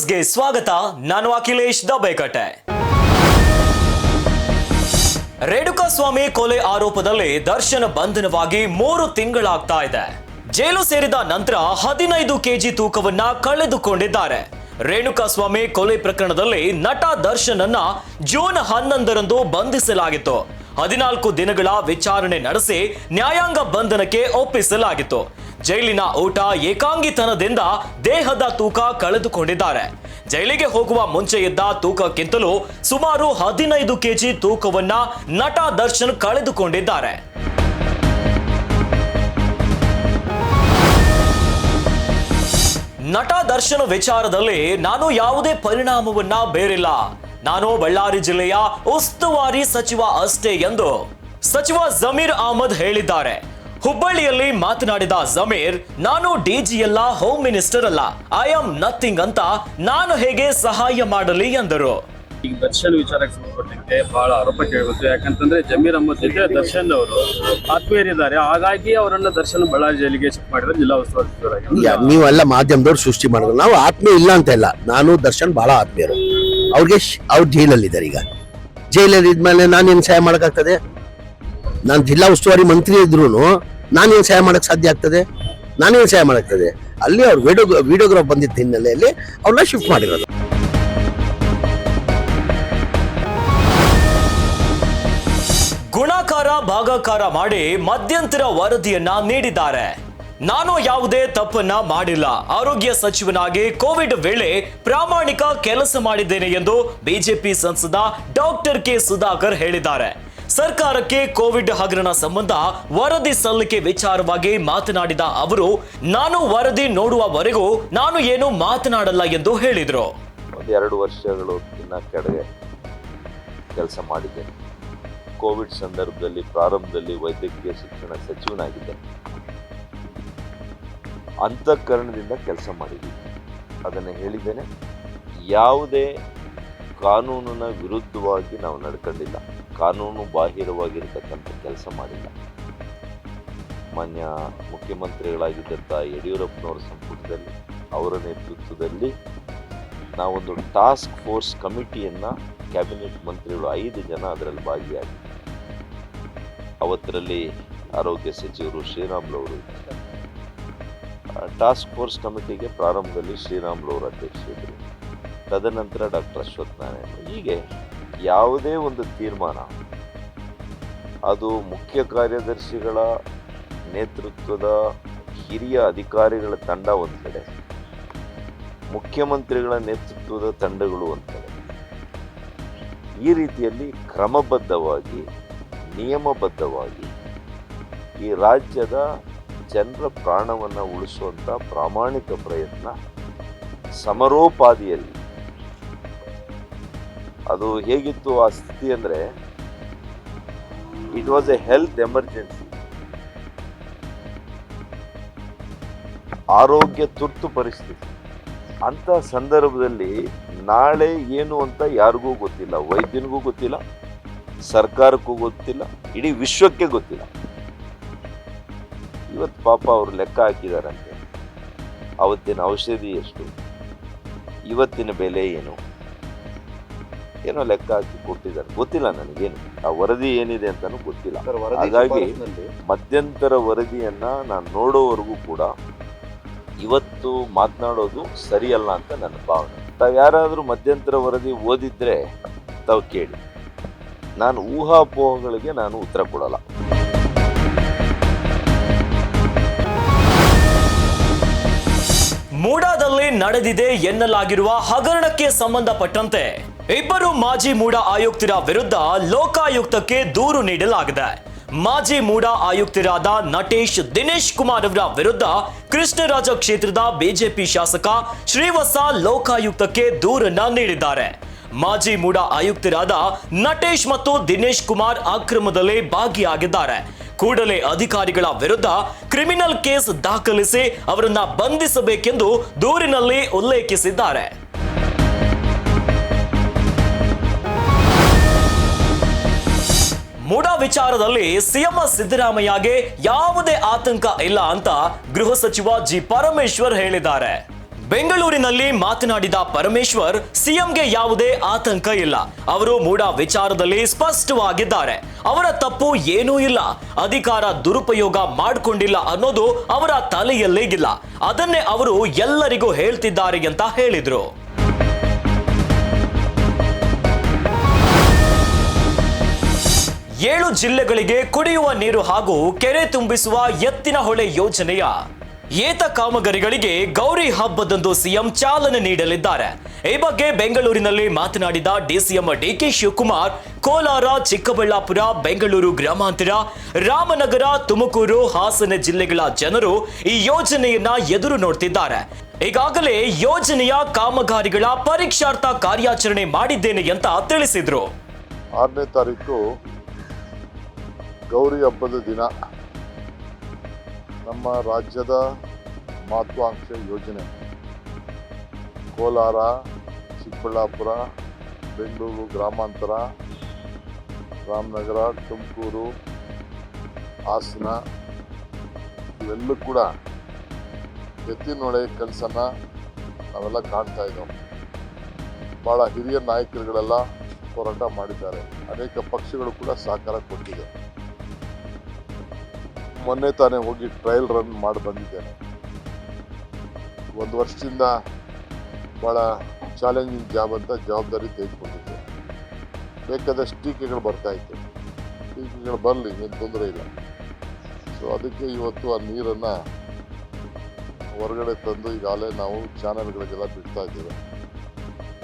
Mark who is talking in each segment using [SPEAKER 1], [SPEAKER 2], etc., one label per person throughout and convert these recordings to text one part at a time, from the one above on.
[SPEAKER 1] ನ್ಯೂಸ್ಗೆ ಸ್ವಾಗತ. ನಾನು ಅಖಿಲೇಶ್ ದಬೇಕಟ್ಟೆ. ರೇಣುಕಾಸ್ವಾಮಿ ಕೊಲೆ ಆರೋಪದಲ್ಲಿ ದರ್ಶನ್ ಬಂಧನವಾಗಿ 3 ತಿಂಗಳಾಗ್ತಾ ಇದೆ. ಜೈಲು ಸೇರಿದ ನಂತರ 15 ಕೆಜಿ ತೂಕವನ್ನ ಕಳೆದುಕೊಂಡಿದ್ದಾರೆ. ರೇಣುಕಾಸ್ವಾಮಿ ಕೊಲೆ ಪ್ರಕರಣದಲ್ಲಿ ನಟ ದರ್ಶನ್ ಅನ್ನ ಜೂನ್ 11ರಂದು ಬಂಧಿಸಲಾಗಿತ್ತು. 14 ದಿನಗಳ ವಿಚಾರಣೆ ನಡೆಸಿ ನ್ಯಾಯಾಂಗ ಬಂಧನಕ್ಕೆ ಒಪ್ಪಿಸಲಾಗಿತ್ತು. ಜೈಲಿನ ಊಟ ಏಕಾಂಗಿತನದಿಂದ ದೇಹದ ತೂಕ ಕಳೆದುಕೊಂಡಿದ್ದಾರೆ. ಜೈಲಿಗೆ ಹೋಗುವ ಮುಂಚೆ ಇದ್ದ ತೂಕಕ್ಕಿಂತಲೂ ಸುಮಾರು 15 ಕೆಜಿ ತೂಕವನ್ನ ನಟ ದರ್ಶನ್ ಕಳೆದುಕೊಂಡಿದ್ದಾರೆ. ನಟ ದರ್ಶನ್ ವಿಚಾರದಲ್ಲಿ ನಾನು ಯಾವುದೇ ಪರಿಣಾಮವನ್ನ ಬೀರಿಲ್ಲ. ನಾನು ಬಳ್ಳಾರಿ ಜಿಲ್ಲೆಯ ಉಸ್ತುವಾರಿ ಸಚಿವ ಅಷ್ಟೇ ಎಂದು ಸಚಿವ ಜಮೀರ್ ಅಹಮದ್ ಹೇಳಿದ್ದಾರೆ. ಹುಬ್ಬಳ್ಳಿಯಲ್ಲಿ ಮಾತನಾಡಿದ ಜಮೀರ್, ನಾನು ಡಿಜಿ ಅಲ್ಲ, ಹೋಮ್ ಮಿನಿಸ್ಟರ್ ಅಲ್ಲ, ಐ ಆಮ್ ನಥಿಂಗ್ ಅಂತ ನಾನು ಹೇಗೆ ಸಹಾಯ ಮಾಡಲಿ ಎಂದರು.
[SPEAKER 2] ಈಗ ದರ್ಶನ್ ವಿಚಾರಕ್ಕೆ ಸಂಬಂಧಪಟ್ಟಂತೆ ಬಹಳ ಆರೋಪ ಕೇಳಬಹುದು. ಯಾಕಂತಂದ್ರೆ ಜಮೀರ್ ಅಹಮದ್ ಜೊತೆ ದರ್ಶನ್ ಅವರು ಆತ್ಮೀಯರಿದ್ದಾರೆ. ಹಾಗಾಗಿ ಅವರನ್ನ ದರ್ಶನ್ ಬಳ್ಳಾರಿ ಜೈಲಿಗೆ ಶಿಫ್ಟ್ ಮಾಡಿದ್ರೆ ಜಿಲ್ಲಾ ಉಸ್ತುವಾರಿ ಸಚಿವರಾಗಿ.
[SPEAKER 3] ನೀವೆಲ್ಲ ಮಾಧ್ಯಮದವ್ರು ಸೃಷ್ಟಿ ಮಾಡಿದ್ರು. ನಾವು ಆತ್ಮೀಯ ಇಲ್ಲ ಅಂತ ಇಲ್ಲ, ನಾನು ದರ್ಶನ್ ಬಹಳ ಆತ್ಮೀಯರು. ಅವ್ರಿಗೆ ಅವ್ರು ಜೈಲಲ್ಲಿದ್ದಾರೆ. ಈಗ ಜೈಲಲ್ಲಿ ಇದ್ಮೇಲೆ ನಾನೇನು ಸಹಾಯ ಮಾಡೋಕ್ಕಾಗ್ತದೆ? ನಾನು ಜಿಲ್ಲಾ ಉಸ್ತುವಾರಿ ಮಂತ್ರಿ ಇದ್ರು ನಾನೇನು ಸಹಾಯ ಮಾಡಕ್ ಸಾಧ್ಯ ಆಗ್ತದೆ? ನಾನೇನು ಸಹಾಯ ಮಾಡಾಗ್ತದೆ? ಅಲ್ಲಿ ಅವ್ರು ವಿಡಿಯೋಗ್ರಾಫ್ ಬಂದಿದ್ದ ಹಿನ್ನೆಲೆಯಲ್ಲಿ ಅವ್ರನ್ನ ಶಿಫ್ಟ್ ಮಾಡಿರೋದು.
[SPEAKER 1] ಗುಣಾಕಾರ ಭಾಗಾಕಾರ ಮಾಡಿ ಮಧ್ಯಂತರ ವರದಿಯನ್ನ ನೀಡಿದ್ದಾರೆ. ನಾನು ಯಾವುದೇ ತಪ್ಪನ್ನ ಮಾಡಿಲ್ಲ. ಆರೋಗ್ಯ ಸಚಿವನಾಗಿ ಕೋವಿಡ್ ವೇಳೆ ಪ್ರಾಮಾಣಿಕ ಕೆಲಸ ಮಾಡಿದ್ದೇನೆ ಎಂದು ಬಿಜೆಪಿ ಸಂಸದ ಡಾಕ್ಟರ್ ಕೆ ಸುಧಾಕರ್ ಹೇಳಿದ್ದಾರೆ. ಸರ್ಕಾರಕ್ಕೆ ಕೋವಿಡ್ ಹಗರಣ ಸಂಬಂಧ ವರದಿ ಸಲ್ಲಿಕೆ ವಿಚಾರವಾಗಿ ಮಾತನಾಡಿದ ಅವರು, ನಾನು ವರದಿ ನೋಡುವವರೆಗೂ ನಾನು ಏನು ಮಾತನಾಡಲ್ಲ ಎಂದು ಹೇಳಿದರು.
[SPEAKER 4] 2 ವರ್ಷಗಳು ಕೆಳಗೆ ಕೆಲಸ ಮಾಡಿದ್ದೇನೆ. ಕೋವಿಡ್ ಸಂದರ್ಭದಲ್ಲಿ ಪ್ರಾರಂಭದಲ್ಲಿ ವೈದ್ಯಕೀಯ ಶಿಕ್ಷಣ ಸಚಿವನಾಗಿದ್ದೆ. ಅಂತಃಕರಣದಿಂದ ಕೆಲಸ ಮಾಡಿದ್ದೀನಿ. ಅದನ್ನು ಹೇಳಿದ್ದೇನೆ. ಯಾವುದೇ ಕಾನೂನಿನ ವಿರುದ್ಧವಾಗಿ ನಾವು ನಡ್ಕೊಂಡಿಲ್ಲ. ಕಾನೂನು ಬಾಹಿರವಾಗಿರ್ತಕ್ಕಂಥ ಕೆಲಸ ಮಾಡಿಲ್ಲ. ಮಾನ್ಯ ಮುಖ್ಯಮಂತ್ರಿಗಳಾಗಿದ್ದಂಥ ಯಡಿಯೂರಪ್ಪನವರ ಸಂಪುಟದಲ್ಲಿ ಅವರ ನೇತೃತ್ವದಲ್ಲಿ ನಾವೊಂದು ಟಾಸ್ಕ್ ಫೋರ್ಸ್ ಕಮಿಟಿಯನ್ನು ಕ್ಯಾಬಿನೆಟ್ ಮಂತ್ರಿಗಳು 5 ಜನ ಅದರಲ್ಲಿ ಭಾಗಿಯಾಗಿ, ಅವತ್ತರಲ್ಲಿ ಆರೋಗ್ಯ ಸಚಿವರು ಶ್ರೀರಾಮುಲವರು. ಟಾಸ್ಕ್ ಫೋರ್ಸ್ ಕಮಿಟಿಗೆ ಪ್ರಾರಂಭದಲ್ಲಿ ಶ್ರೀರಾಮುಲವರು ಅಧ್ಯಕ್ಷರಿದ್ದರು. ತದನಂತರ ಡಾಕ್ಟರ್ ಅಶ್ವಥ್ ನಾರಾಯಣ. ಹೀಗೆ ಯಾವುದೇ ಒಂದು ತೀರ್ಮಾನ ಅದು ಮುಖ್ಯ ಕಾರ್ಯದರ್ಶಿಗಳ ನೇತೃತ್ವದ ಹಿರಿಯ ಅಧಿಕಾರಿಗಳ ತಂಡ ಒಂದು ಕಡೆ, ಮುಖ್ಯಮಂತ್ರಿಗಳ ನೇತೃತ್ವದ ತಂಡಗಳು ಒಂದು ಕಡೆ, ಈ ರೀತಿಯಲ್ಲಿ ಕ್ರಮಬದ್ಧವಾಗಿ ನಿಯಮಬದ್ಧವಾಗಿ ಈ ರಾಜ್ಯದ ಜನರ ಪ್ರಾಣವನ್ನು ಉಳಿಸುವಂಥ ಪ್ರಾಮಾಣಿಕ ಪ್ರಯತ್ನ ಸಮರೋಪಾದಿಯಲ್ಲಿ. ಅದು ಹೇಗಿತ್ತು ಆ ಸ್ಥಿತಿ ಅಂದರೆ, it was A health emergency, ಆರೋಗ್ಯ ತುರ್ತು ಪರಿಸ್ಥಿತಿ. ಅಂತ ಸಂದರ್ಭದಲ್ಲಿ ನಾಳೆ ಏನು ಅಂತ ಯಾರಿಗೂ ಗೊತ್ತಿಲ್ಲ, ವೈದ್ಯನಿಗೂ ಗೊತ್ತಿಲ್ಲ, ಸರ್ಕಾರಕ್ಕೂ ಗೊತ್ತಿಲ್ಲ, ಇಡೀ ವಿಶ್ವಕ್ಕೆ ಗೊತ್ತಿಲ್ಲ. ಇವತ್ತು ಪಾಪ ಅವರು ಲೆಕ್ಕ ಹಾಕಿದಾರಂತೆ, ಅವತ್ತಿನ ಔಷಧಿ ಎಷ್ಟು, ಇವತ್ತಿನ ಬೆಲೆ ಏನು, ಏನೋ ಲೆಕ್ಕ ಹಾಕಿ ಕೊಟ್ಟಿದ್ದಾರೆ. ಗೊತ್ತಿಲ್ಲ ನನಗೇನು, ಆ ವರದಿ ಏನಿದೆ ಅಂತಾನು ಗೊತ್ತಿಲ್ಲ. ಹಾಗಾಗಿ ಮಧ್ಯಂತರ ವರದಿಯನ್ನ ನಾನು ನೋಡೋವರೆಗೂ ಕೂಡ ಇವತ್ತು ಮಾತನಾಡೋದು ಸರಿಯಲ್ಲ ಅಂತ ನನ್ನ ಭಾವನೆ. ತಾವು ಯಾರಾದರೂ ಮಧ್ಯಂತರ ವರದಿ ಓದಿದ್ರೆ ತಾವು ಕೇಳಿ. ನಾನು ಊಹಾಪೋಹಗಳಿಗೆ ನಾನು ಉತ್ತರ ಕೊಡಲ್ಲ.
[SPEAKER 1] ಮೂಡಾದಲ್ಲಿ ನಡೆದಿದೆ ಎನ್ನಲಾಗಿರುವ ಹಗರಣಕ್ಕೆ ಸಂಬಂಧಪಟ್ಟಂತೆ 2 ಮಾಜಿ ಮೂಡಾ ಆಯುಕ್ತರ ವಿರುದ್ಧ ಲೋಕಾಯುಕ್ತಕ್ಕೆ ದೂರು ನೀಡಲಾಗಿದೆ. ಮಾಜಿ ಮೂಡಾ ಆಯುಕ್ತರಾದ ನಟೇಶ್ ದಿನೇಶ್ ಕುಮಾರ್ ಅವರ ವಿರುದ್ಧ ಕೃಷ್ಣರಾಜ ಕ್ಷೇತ್ರದ ಬಿಜೆಪಿ ಶಾಸಕ ಶ್ರೀವತ್ಸ ಲೋಕಾಯುಕ್ತಕ್ಕೆ ದೂರನ್ನ ನೀಡಿದ್ದಾರೆ. ಮಾಜಿ ಮೂಡಾ ಆಯುಕ್ತರಾದ ನಟೇಶ್ ಮತ್ತು ದಿನೇಶ್ ಕುಮಾರ್ ಅಕ್ರಮದಲ್ಲಿ ಭಾಗಿಯಾಗಿದ್ದಾರೆ. ಕೂಡಲೇ ಅಧಿಕಾರಿಗಳ ವಿರುದ್ಧ ಕ್ರಿಮಿನಲ್ ಕೇಸ್ ದಾಖಲಿಸಿ ಅವರನ್ನ ಬಂಧಿಸಬೇಕೆಂದು ದೂರಿನಲ್ಲಿ ಉಲ್ಲೇಖಿಸಿದ್ದಾರೆ. ಮೂಡಾ ವಿಚಾರದಲ್ಲಿ ಸಿಎಂ ಸಿದ್ದರಾಮಯ್ಯಗೆ ಯಾವುದೇ ಆತಂಕ ಇಲ್ಲ ಅಂತ ಗೃಹ ಸಚಿವ ಜಿ ಪರಮೇಶ್ವರ್ ಹೇಳಿದ್ದಾರೆ. ಬೆಂಗಳೂರಿನಲ್ಲಿ ಮಾತನಾಡಿದ ಪರಮೇಶ್ವರ್, ಸಿಎಂಗೆ ಯಾವುದೇ ಆತಂಕ ಇಲ್ಲ. ಅವರು ಮೂಡ ವಿಚಾರದಲ್ಲಿ ಸ್ಪಷ್ಟವಾಗಿದ್ದಾರೆ. ಅವರ ತಪ್ಪು ಏನೂ ಇಲ್ಲ. ಅಧಿಕಾರ ದುರುಪಯೋಗ ಮಾಡಿಕೊಂಡಿಲ್ಲ ಅನ್ನೋದು ಅವರ ತಲೆಯಲ್ಲೇ ಇಲ್ಲ. ಅದನ್ನೇ ಅವರು ಎಲ್ಲರಿಗೂ ಹೇಳ್ತಿದ್ದಾರೆ ಅಂತ ಹೇಳಿದ್ರು. ಏಳು ಜಿಲ್ಲೆಗಳಿಗೆ ಕುಡಿಯುವ ನೀರು ಹಾಗೂ ಕೆರೆ ತುಂಬಿಸುವ ಎತ್ತಿನಹೊಳೆ ಯೋಜನೆಯ ಏತ ಕಾಮಗಾರಿಗಳಿಗೆ ಗೌರಿ ಹಬ್ಬದಂದು ಸಿಎಂ ಚಾಲನೆ ನೀಡಲಿದ್ದಾರೆ. ಈ ಬಗ್ಗೆ ಬೆಂಗಳೂರಿನಲ್ಲಿ ಮಾತನಾಡಿದ ಡಿಸಿಎಂ ಡಿಕೆ ಶಿವಕುಮಾರ್, ಕೋಲಾರ, ಚಿಕ್ಕಬಳ್ಳಾಪುರ, ಬೆಂಗಳೂರು ಗ್ರಾಮಾಂತರ, ರಾಮನಗರ, ತುಮಕೂರು, ಹಾಸನ ಜಿಲ್ಲೆಗಳ ಜನರು ಈ ಯೋಜನೆಯನ್ನ ಎದುರು ನೋಡ್ತಿದ್ದಾರೆ. ಈಗಾಗಲೇ ಯೋಜನೆಯ ಕಾಮಗಾರಿಗಳ ಪರೀಕ್ಷಾರ್ಥ ಕಾರ್ಯಾಚರಣೆ ಮಾಡಿದ್ದೇನೆ ಅಂತ ತಿಳಿಸಿದ್ರು.
[SPEAKER 5] 6ನೇ ತಾರೀಕು ಗೌರಿ ಹಬ್ಬದ ದಿನ ನಮ್ಮ ರಾಜ್ಯದ ಮಹತ್ವಾಕಾಂಕ್ಷೆ ಯೋಜನೆ ಕೋಲಾರ, ಚಿಕ್ಕಬಳ್ಳಾಪುರ, ಬೆಂಗಳೂರು ಗ್ರಾಮಾಂತರ, ರಾಮನಗರ, ತುಮಕೂರು, ಹಾಸನ ಇವೆಲ್ಲೂ ಕೂಡ ಎತ್ತಿನೊಳೆ ಕನಸನ್ನು ನಾವೆಲ್ಲ ಕಾಣ್ತಾ ಇದ್ದೆವು. ಭಾಳ ಹಿರಿಯ ನಾಯಕರುಗಳೆಲ್ಲ ಹೋರಾಟ ಮಾಡಿದ್ದಾರೆ. ಅನೇಕ ಪಕ್ಷಗಳು ಕೂಡ ಸಹಕಾರ ಕೊಟ್ಟಿದೆ. ಮೊನ್ನೆ ತಾನೇ ಹೋಗಿ ಟ್ರಯಲ್ ರನ್ ಮಾಡಿ ಬಂದಿದ್ದೇನೆ. 1 ವರ್ಷದಿಂದ ಭಾಳ ಚಾಲೆಂಜಿಂಗ್ ಜಾಬ್ ಅಂತ ಜವಾಬ್ದಾರಿ ತೆಗೆದುಕೊಂಡಿದ್ದೆ. ಬೇಕಾದಷ್ಟು ಟೀಕೆಗಳು ಬರ್ತಾ ಇತ್ತು. ಟೀಕೆಗಳು ಬರಲಿ, ಏನು ತೊಂದರೆ ಇಲ್ಲ. ಸೊ ಅದಕ್ಕೆ ಇವತ್ತು ಆ ನೀರನ್ನು ಹೊರಗಡೆ ತಂದು ಈಗಾಗಲೇ ನಾವು ಚಾನಲ್ಗಳಿಗೆಲ್ಲ ಬಿಡ್ತಾ ಇದ್ದೇವೆ.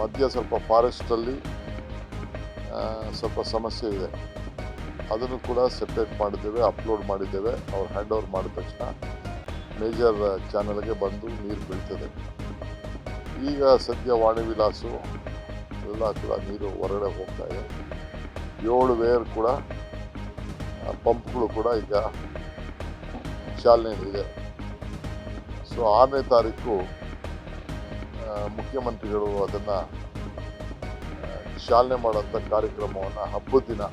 [SPEAKER 5] ಮಧ್ಯ ಸ್ವಲ್ಪ ಫಾರೆಸ್ಟಲ್ಲಿ ಸ್ವಲ್ಪ ಸಮಸ್ಯೆ ಇದೆ. ಅದನ್ನು ಕೂಡ ಸೆಪ್ರೇಟ್ ಮಾಡಿದ್ದೇವೆ, ಅಪ್ಲೋಡ್ ಮಾಡಿದ್ದೇವೆ. ಅವ್ರು ಹ್ಯಾಂಡ್ ಓವರ್ ಮಾಡಿದ ತಕ್ಷಣ ಮೇಜರ್ ಚಾನಲ್ಗೆ ಬಂದು ನೀರು ಬೀಳ್ತದೆ. ಈಗ ಸದ್ಯ ವಾಣಿ ವಿಲಾಸು ಎಲ್ಲ ಕೂಡ ನೀರು ಹೊರಗಡೆ ಹೋಗ್ತಾ ಇದೆ. 7 ವೇರ್ ಕೂಡ ಪಂಪ್ಗಳು ಕೂಡ ಈಗ ಚಾಲನೆಯಲ್ಲಿದೆ. ಸೊ 6ನೇ ತಾರೀಕು ಮುಖ್ಯಮಂತ್ರಿಗಳು ಅದನ್ನು ಚಾಲನೆ ಮಾಡುವಂಥ ಕಾರ್ಯಕ್ರಮವನ್ನು ಹಬ್ಬದ ದಿನ,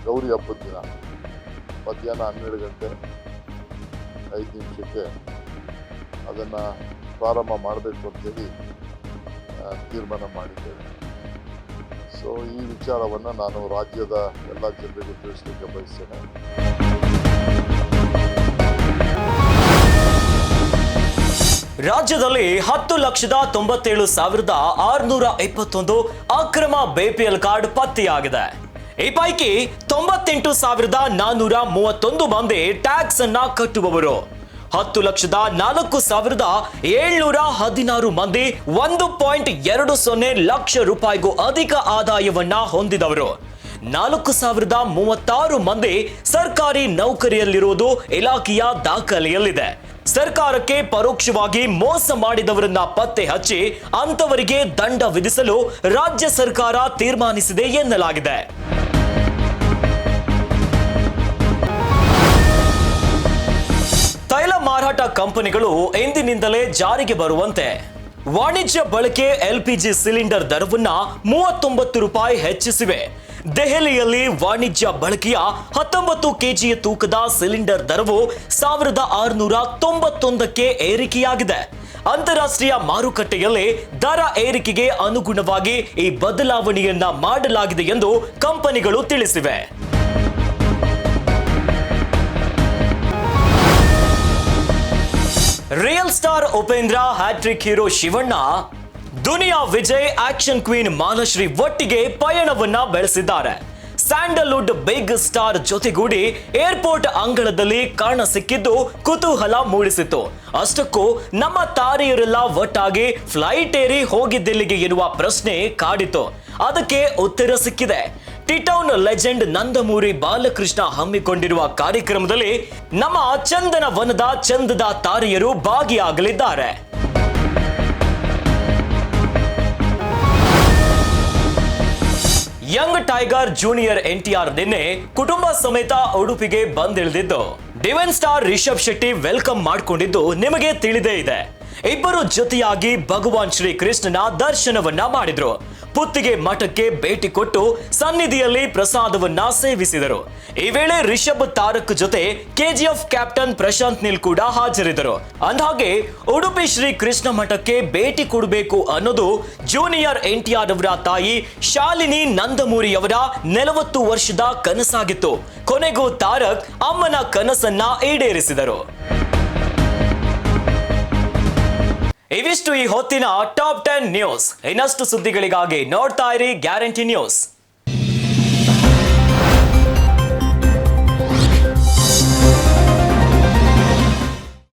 [SPEAKER 5] ಗೌರಿ ಹಬ್ಬದ ದಿನ ಮಧ್ಯಾಹ್ನ 12 ಗಂಟೆ 5 ನಿಮಿಷಕ್ಕೆ ಅದನ್ನು ಪ್ರಾರಂಭ ಮಾಡಬೇಕು ಅಂತೇಳಿ ತೀರ್ಮಾನ ಮಾಡಿದ್ದೇವೆ. ಸೊ ಈ ವಿಚಾರವನ್ನು ನಾನು ರಾಜ್ಯದ ಎಲ್ಲ ಜನರಿಗೂ ತಿಳಿಸಲಿಕ್ಕೆ ಬಯಸ್ತೇನೆ.
[SPEAKER 1] ರಾಜ್ಯದಲ್ಲಿ 10,97,621 ಅಕ್ರಮ ಬಿಪಿಎಲ್ ಕಾರ್ಡ್ ಪತ್ತೆಯಾಗಿದೆ. ಈ ಪೈಕಿ 98,431 ಮಂದಿ ಟ್ಯಾಕ್ಸ್ ಅನ್ನ ಕಟ್ಟುವವರು. 10,04,716 ಮಂದಿ 1.20 ಲಕ್ಷ ರೂಪಾಯಿಗೂ ಅಧಿಕ ಆದಾಯವನ್ನ ಹೊಂದಿದವರು. 4,036 ಮಂದಿ ಸರ್ಕಾರಿ ನೌಕರಿಯಲ್ಲಿರುವುದು ಇಲಾಖೆಯ ದಾಖಲೆಯಲ್ಲಿದೆ. ಸರ್ಕಾರಕ್ಕೆ ಪರೋಕ್ಷವಾಗಿ ಮೋಸ ಮಾಡಿದವರನ್ನ ಪತ್ತೆ ಹಚ್ಚಿ ಅಂತವರಿಗೆ ದಂಡ ವಿಧಿಸಲು ರಾಜ್ಯ ಸರ್ಕಾರ ತೀರ್ಮಾನಿಸಿದೆ ಎನ್ನಲಾಗಿದೆ. ತೈಲ ಮಾರಾಟ ಕಂಪನಿಗಳು ಎಂದಿನಿಂದಲೇ ಜಾರಿಗೆ ಬರುವಂತೆ ವಾಣಿಜ್ಯ ಬಳಕೆ ಎಲ್ಪಿಜಿ ಸಿಲಿಂಡರ್ ದರವನ್ನ 39 ರೂಪಾಯಿ ಹೆಚ್ಚಿಸಿವೆ. ದೆಹಲಿಯಲ್ಲಿ ವಾಣಿಜ್ಯ ಬಳಕೆಯ 19 ಕೆಜಿಯ ತೂಕದ ಸಿಲಿಂಡರ್ ದರವು 1,691ಕ್ಕೆ ಏರಿಕೆಯಾಗಿದೆ. ಅಂತಾರಾಷ್ಟ್ರೀಯ ಮಾರುಕಟ್ಟೆಯಲ್ಲಿ ದರ ಏರಿಕೆಗೆ ಅನುಗುಣವಾಗಿ ಈ ಬದಲಾವಣೆಯನ್ನ ಮಾಡಲಾಗಿದೆ ಎಂದು ಕಂಪನಿಗಳು ತಿಳಿಸಿವೆ. Real star Upendra, hattrick hero Shivanna, Duniya Vijay, action queen Malashri ಒಟ್ಟಿಗೆ ಪಯಣವನ್ನ ಬೆಳೆಸಿದ್ದಾರೆ. ಸ್ಯಾಂಡಲ್ವುಡ್ ಬಿಗ್ ಸ್ಟಾರ್ ಜೊತೆಗೂಡಿ ಏರ್ಪೋರ್ಟ್ ಅಂಗಳದಲ್ಲಿ ಕಾಣ ಸಿಕ್ಕಿದ್ದು ಕುತೂಹಲ ಮೂಡಿಸಿತು. ಅಷ್ಟಕ್ಕೂ ನಮ್ಮ ತಾರೆಯರೆಲ್ಲ ಒಟ್ಟಾಗಿ ಫ್ಲೈಟ್ ಏರಿ ಹೋಗಿದ್ದೆಲ್ಲಿಗೆ ಎನ್ನುವ ಪ್ರಶ್ನೆ ಕಾಡಿತು. ಅದಕ್ಕೆ ಉತ್ತರ ಸಿಕ್ಕಿದೆ. ಟಿಟೌನ್ ಲೆಜೆಂಡ್ ನಂದಮೂರಿ ಬಾಲಕೃಷ್ಣ ಹಮ್ಮಿಕೊಂಡಿರುವ ಕಾರ್ಯಕ್ರಮದಲ್ಲಿ ನಮ್ಮ ಚಂದನ ವನದ ಚಂದದ ತಾರೆಯರು ಭಾಗಿಯಾಗಲಿದ್ದಾರೆ. ಯಂಗ್ ಟೈಗರ್ ಜೂನಿಯರ್ NTR ನಿನ್ನೆ ಕುಟುಂಬ ಸಮೇತ ಉಡುಪಿಗೆ ಬಂದಿಳಿದಿದ್ದು divine star Rishab Shetty welcome ಮಾಡಿಕೊಂಡಿದ್ದು ನಿಮಗೆ ತಿಳಿದೇ ಇದೆ. ಇಬ್ಬರು ಜೊತೆಯಾಗಿ ಭಗವಾನ್ ಶ್ರೀ ಕೃಷ್ಣನ ದರ್ಶನವನ್ನ ಮಾಡಿದ್ರು. ಪುತ್ತಿಗೆ ಮಠಕ್ಕೆ ಭೇಟಿ ಕೊಟ್ಟು ಸನ್ನಿಧಿಯಲ್ಲಿ ಪ್ರಸಾದವನ್ನ ಸೇವಿಸಿದರು. ಈ ವೇಳೆ ರಿಷಬ್ ತಾರಕ್ ಜೊತೆ ಕೆಜಿಎಫ್ ಕ್ಯಾಪ್ಟನ್ ಪ್ರಶಾಂತ್ ನೀಲ್ ಕೂಡ ಹಾಜರಿದ್ದರು. ಅಂದಹಾಗೆ ಉಡುಪಿ ಶ್ರೀ ಕೃಷ್ಣ ಮಠಕ್ಕೆ ಭೇಟಿ ಕೊಡಬೇಕು ಅನ್ನೋದು ಜೂನಿಯರ್ NTR ಅವರ ತಾಯಿ ಶಾಲಿನಿ ನಂದಮೂರಿ ಅವರ 40 ವರ್ಷದ ಕನಸಾಗಿತ್ತು. ಕೊನೆಗೂ ತಾರಕ್ ಅಮ್ಮನ ಕನಸನ್ನ ಈಡೇರಿಸಿದರು. ಇವಿಷ್ಟು ಈ ಹೊತ್ತಿನ ಟಾಪ್ 10 ನ್ಯೂಸ್. ಇನ್ನಷ್ಟು ಸುದ್ದಿಗಳಿಗಾಗಿ ನೋಡ್ತಾ ಇರಿ ಗ್ಯಾರಂಟಿ ನ್ಯೂಸ್.